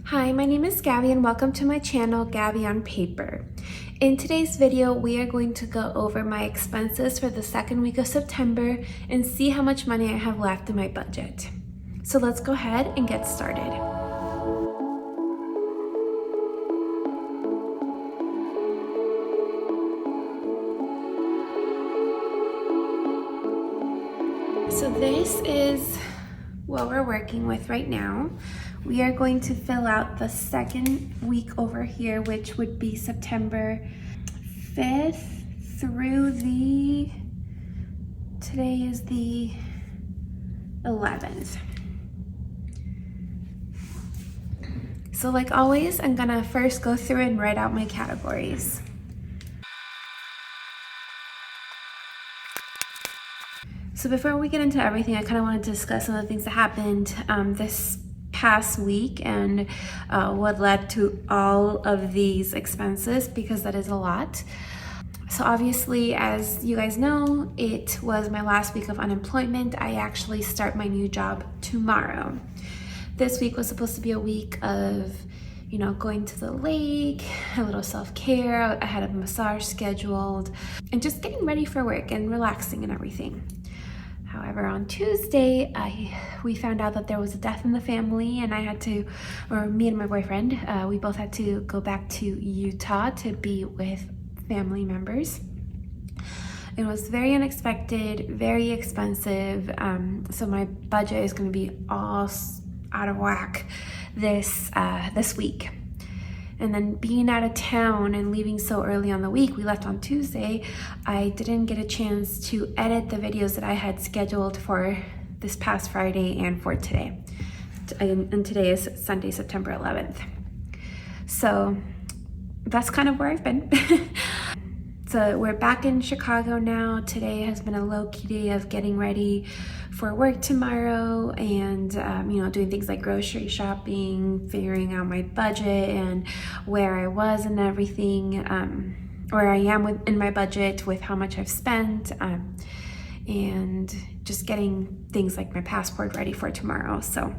Hi, my name is Gabby and welcome to my channel, Gabby on Paper. In today's video, we are going to go over my expenses for the second week of September and see how much money I have left in my budget. So let's go ahead and get started. So this is what we're working with right now. We are going to fill out the second week over here, which would be September 5th through today is the 11th. So like always, I'm gonna first go through and write out my categories. So before we get into everything, I kind of wanted to discuss some of the things that happened this past week and what led to all of these expenses, because that is a lot. So obviously, as you guys know, it was my last week of unemployment. I actually start my new job tomorrow. This week was supposed to be a week of, going to the lake, a little self-care. I had a massage scheduled and just getting ready for work and relaxing and everything. However, on Tuesday, we found out that there was a death in the family, and me and my boyfriend, we both had to go back to Utah to be with family members. It was very unexpected, very expensive, so my budget is going to be all out of whack this week. And then being out of town and leaving so early on the week, we left on Tuesday, I didn't get a chance to edit the videos that I had scheduled for this past Friday and for today. And today is Sunday, September 11th. So that's kind of where I've been. So we're back in Chicago now. Today has been a low-key day of getting ready for work tomorrow and, doing things like grocery shopping, figuring out my budget and where I was and everything, where I am in my budget with how much I've spent, and just getting things like my passport ready for tomorrow. So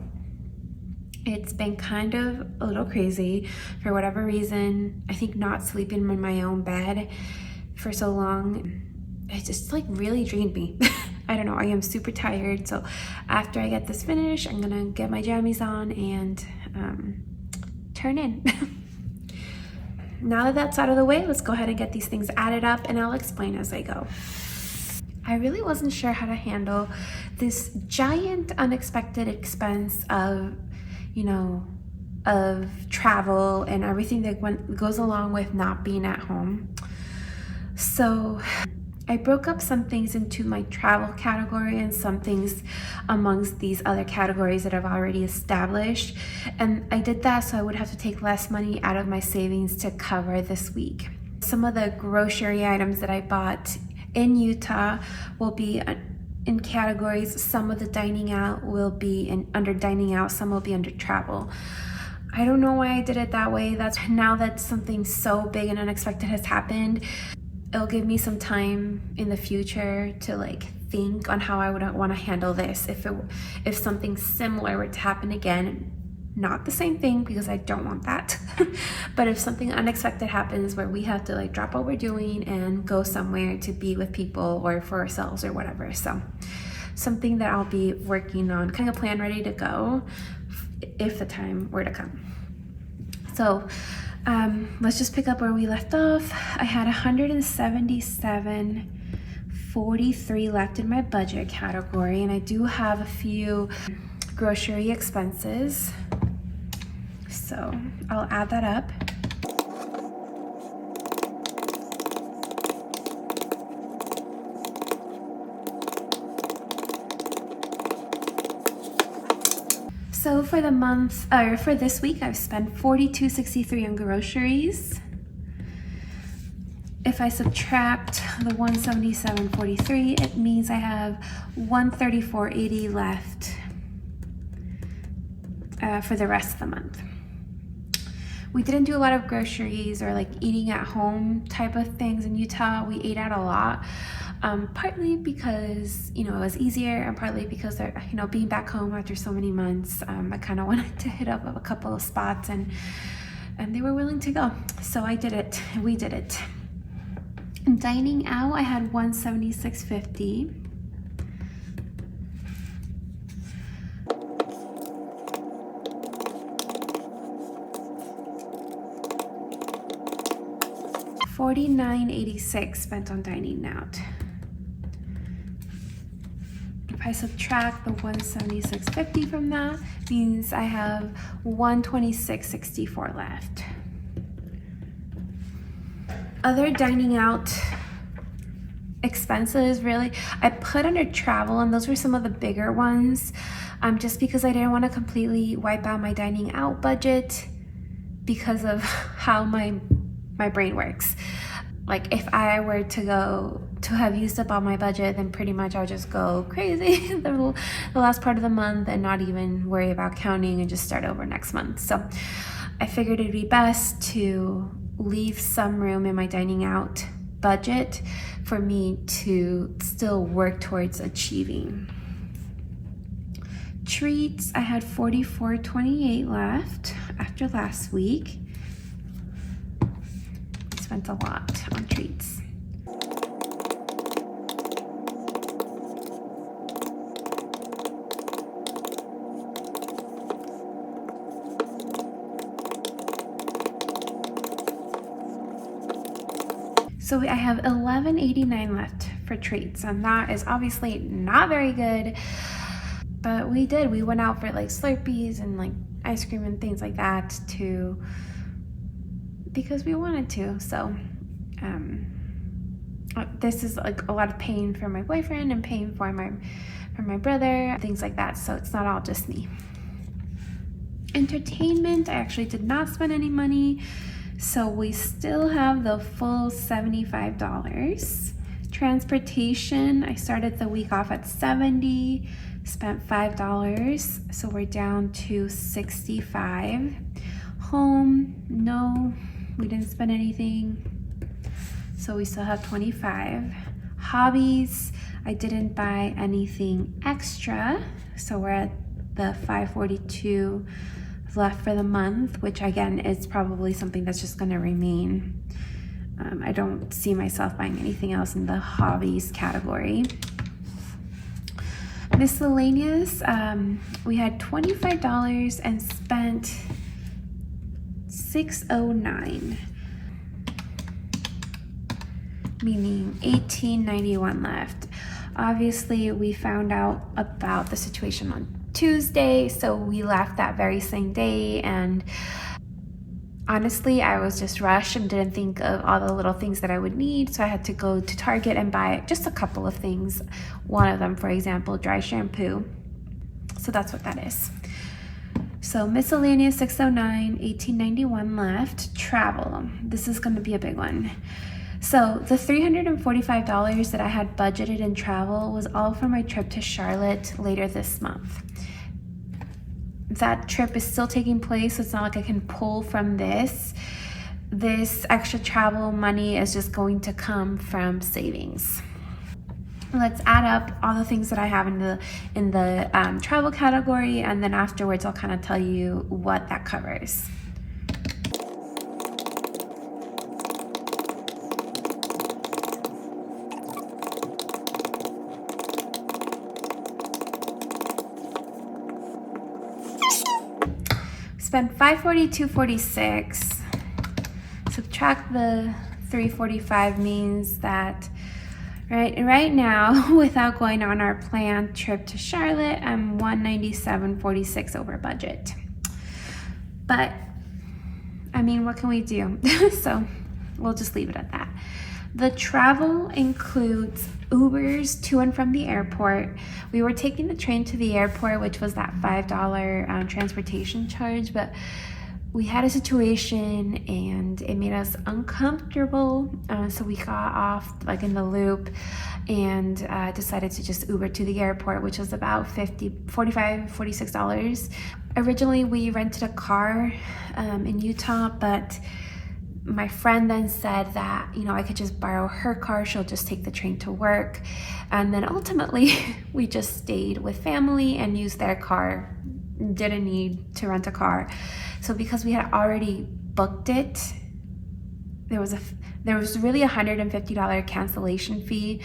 it's been kind of a little crazy for whatever reason. I think not sleeping in my own bed for so long, it just really drained me. I don't know, I am super tired. So after I get this finished, I'm gonna get my jammies on and turn in. Now that that's out of the way, let's go ahead and get these things added up and I'll explain as I go. I really wasn't sure how to handle this giant unexpected expense of travel and everything that goes along with not being at home. So I broke up some things into my travel category and some things amongst these other categories that I've already established. And I did that so I would have to take less money out of my savings to cover this week. Some of the grocery items that I bought in Utah will be in categories. Some of the dining out will be under dining out, some will be under travel. I don't know why I did it that way. Now that something so big and unexpected has happened, it'll give me some time in the future to think on how I would want to handle this if something similar were to happen again. Not the same thing, because I don't want that. But if something unexpected happens where we have to drop what we're doing and go somewhere to be with people or for ourselves or whatever. So something that I'll be working on, kind of plan ready to go if the time were to come. So let's just pick up where we left off. I had $177.43 left in my budget category, and I do have a few grocery expenses. So I'll add that up. So for the month, or for this week, I've spent $42.63 on groceries. If I subtract the $177.43, it means I have $134.80 left for the rest of the month. we didn't do a lot of groceries or like eating at home type of things in Utah. We ate out a lot, partly because, you know, it was easier, and partly because, you know, being back home after so many months, I kind of wanted to hit up a couple of spots, and they were willing to go. So I did it. We did it. Dining out, I had $176.50. $49.86 spent on dining out. If I subtract the $176.50 from that, means I have $126.64 left. Other dining out expenses, really, I put under travel, and those were some of the bigger ones, just because I didn't want to completely wipe out my dining out budget because of how my brain works. Like, if I were to have used up all my budget, then pretty much I'll just go crazy the last part of the month and not even worry about counting and just start over next month. So I figured it'd be best to leave some room in my dining out budget for me to still work towards achieving. Treats, I had $44.28 left after last week. Spent a lot on treats. So I have $11.89 left for treats, and that is obviously not very good, but we went out for like Slurpees and like ice cream and things like that because we wanted to. So this is like a lot of pain for my boyfriend and pain for my brother, things like that, so it's not all just me. Entertainment, I actually did not spend any money, so we still have the full $75. Transportation, I started the week off at $70, spent $5, so we're down to $65. Home, no, we didn't spend anything, so we still have $25. Hobbies, I didn't buy anything extra, so we're at the $542 left for the month, which again is probably something that's just going to remain. I don't see myself buying anything else in the hobbies category. Miscellaneous, we had $25 and spent $609, meaning $18.91 left. Obviously, we found out about the situation on Tuesday, so we left that very same day, and honestly, I was just rushed and didn't think of all the little things that I would need, so I had to go to Target and buy just a couple of things. One of them, for example, dry shampoo. So that's what that is. So miscellaneous $609, $18.91 left. Travel, this is going to be a big one. So the $345 that I had budgeted in travel was all for my trip to Charlotte later this month. That trip is still taking place, so it's not like I can pull from this. This extra travel money is just going to come from savings. Let's add up all the things that I have in the travel category, and then afterwards I'll kind of tell you what that covers. Spend $542.46. Subtract the $345 means that right now, without going on our planned trip to Charlotte, I'm $197.46 over budget. But I mean, what can we do? So we'll just leave it at that. The travel includes Ubers to and from the airport. We were taking the train to the airport, which was that $5 transportation charge, but we had a situation and it made us uncomfortable, so we got off like in the loop and decided to just Uber to the airport, which was about $46. Originally, we rented a car in Utah, but my friend then said that, you know, I could just borrow her car. She'll just take the train to work. And then ultimately, we just stayed with family and used their car. Didn't need to rent a car. So because we had already booked it, there was really $150 cancellation fee,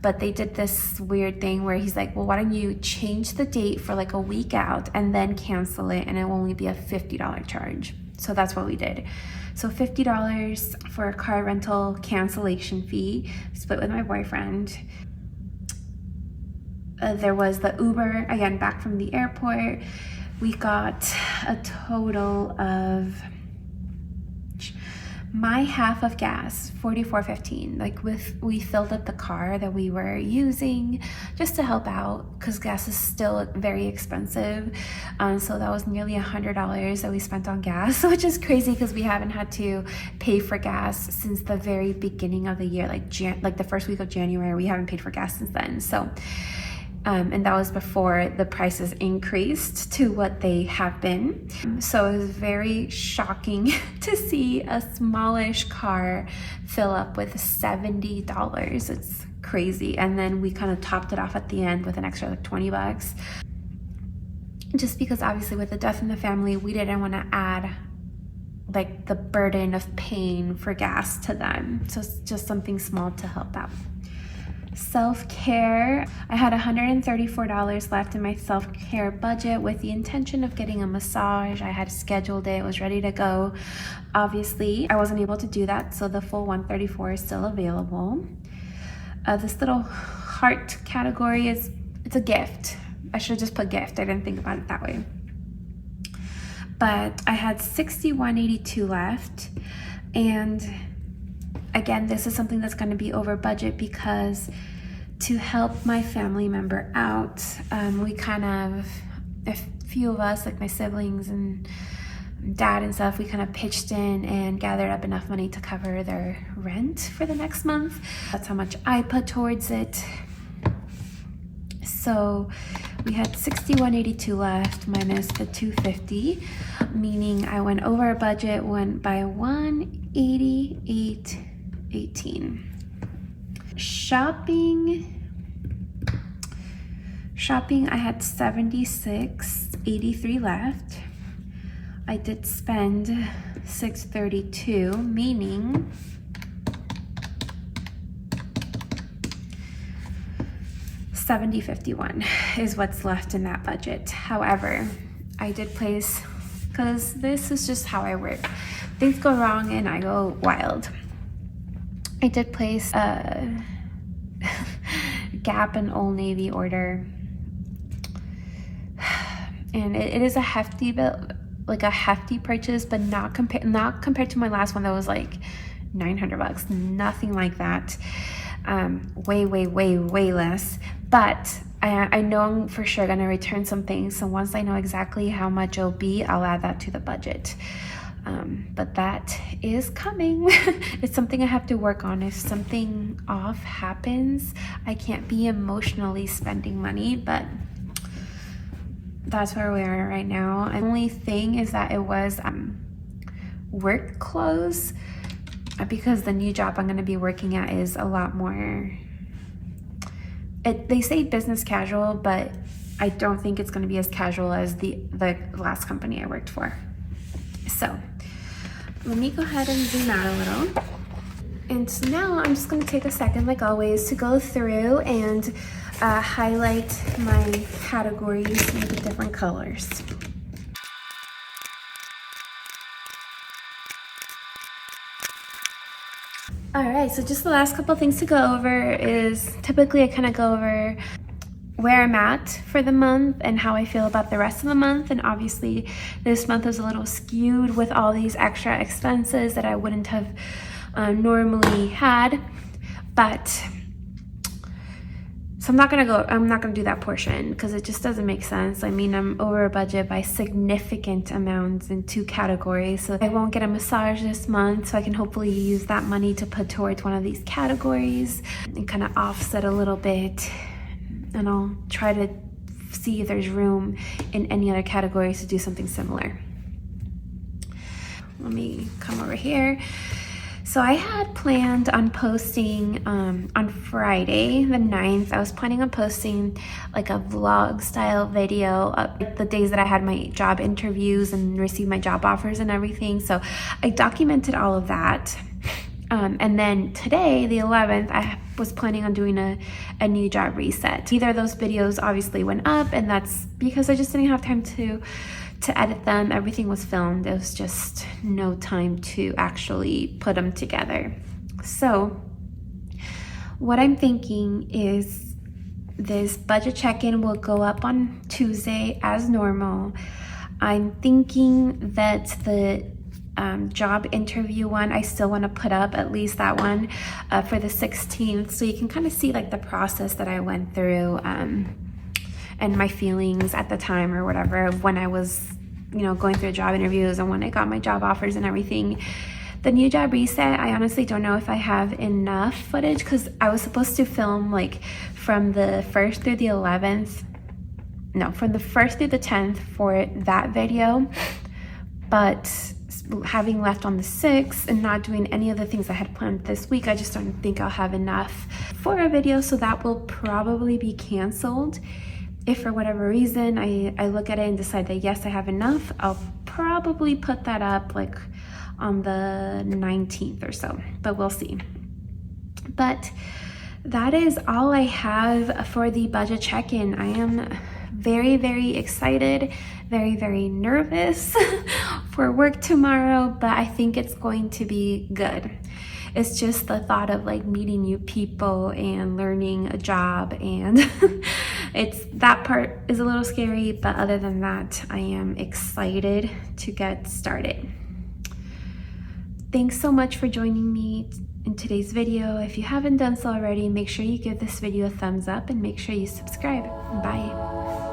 but they did this weird thing where he's like, well, why don't you change the date for like a week out and then cancel it, and it will only be a $50 charge. So that's what we did. So $50 for a car rental cancellation fee, split with my boyfriend. There was the Uber, again, back from the airport. We got a total of my half of gas, $44.15. Like we filled up the car that we were using just to help out because gas is still very expensive. So that was nearly $100 that we spent on gas, which is crazy because we haven't had to pay for gas since the very beginning of the year, like the first week of January. We haven't paid for gas since then. So and that was before the prices increased to what they have been. So it was very shocking to see a smallish car fill up with $70. It's crazy. And then we kind of topped it off at the end with an extra like $20. Just because obviously with the death in the family, we didn't want to add like the burden of paying for gas to them. So it's just something small to help out. Self-care, I had $134 left in my self-care budget with the intention of getting a massage. I had scheduled it, was ready to go. Obviously, I wasn't able to do that, so the full $134 is still available. This little heart category it's a gift. I should just put gift. I didn't think about it that way. But I had $61.82 left, and again, this is something that's going to be over budget because to help my family member out, we kind of, a few of us, like my siblings and dad and stuff, we kind of pitched in and gathered up enough money to cover their rent for the next month. That's how much I put towards it. So we had $61.82 left minus the $250, meaning I went over budget, went by $188.18. Shopping, I had $76.83 left. I did spend $632, meaning $70.51 is what's left in that budget. However, I did place, because this is just how I work. Things go wrong and I go wild. I did place a Gap and Old Navy order, and it is a hefty bill, like a hefty purchase, but not compared to my last one that was like $900. Nothing like that. Way less. But I know I'm for sure gonna return some things. So once I know exactly how much it'll be, I'll add that to the budget. But that is coming. It's something I have to work on. If something off happens, I can't be emotionally spending money, but that's where we are right now. The only thing is that it was work clothes, because the new job I'm going to be working at is a lot more, they say business casual, but I don't think it's going to be as casual as the last company I worked for. So let me go ahead and zoom out a little. And so now I'm just going to take a second, like always, to go through and highlight my categories with different colors. All right, so just the last couple things to go over is typically I kind of go over where I'm at for the month and how I feel about the rest of the month. And obviously this month is a little skewed with all these extra expenses that I wouldn't have normally had. But so I'm not gonna do that portion because it just doesn't make sense. I mean, I'm over budget by significant amounts in 2 categories. So I won't get a massage this month, so I can hopefully use that money to put towards one of these categories and kind of offset a little bit. And I'll try to see if there's room in any other categories to do something similar. Let me come over here. So I had planned on posting on Friday the 9th. I was planning on posting like a vlog style video of the days that I had my job interviews and received my job offers and everything. So I documented all of that. And then today, the 11th, I was planning on doing a new job reset. Either of those videos obviously went up, and that's because I just didn't have time to edit them. Everything was filmed. It was just no time to actually put them together. So what I'm thinking is this budget check-in will go up on Tuesday as normal. I'm thinking that the job interview one, I still want to put up at least that one for the 16th, so you can kind of see like the process that I went through and my feelings at the time or whatever of when I was, you know, going through job interviews and when I got my job offers and everything. The new job reset, I honestly don't know if I have enough footage because I was supposed to film like from the 1st through the 11th, no, from the 1st through the 10th for that video, but having left on the 6th and not doing any of the things I had planned this week, I just don't think I'll have enough for a video, so that will probably be canceled. If for whatever reason I look at it and decide that yes, I have enough, I'll probably put that up like on the 19th or so, but we'll see. But that is all I have for the budget check-in. I am very, very excited, very, very nervous for work tomorrow, but I think it's going to be good. It's just the thought of like meeting new people and learning a job, and it's that part is a little scary, but other than that, I am excited to get started. Thanks so much for joining me in today's video. If you haven't done so already, make sure you give this video a thumbs up and make sure you subscribe. Bye.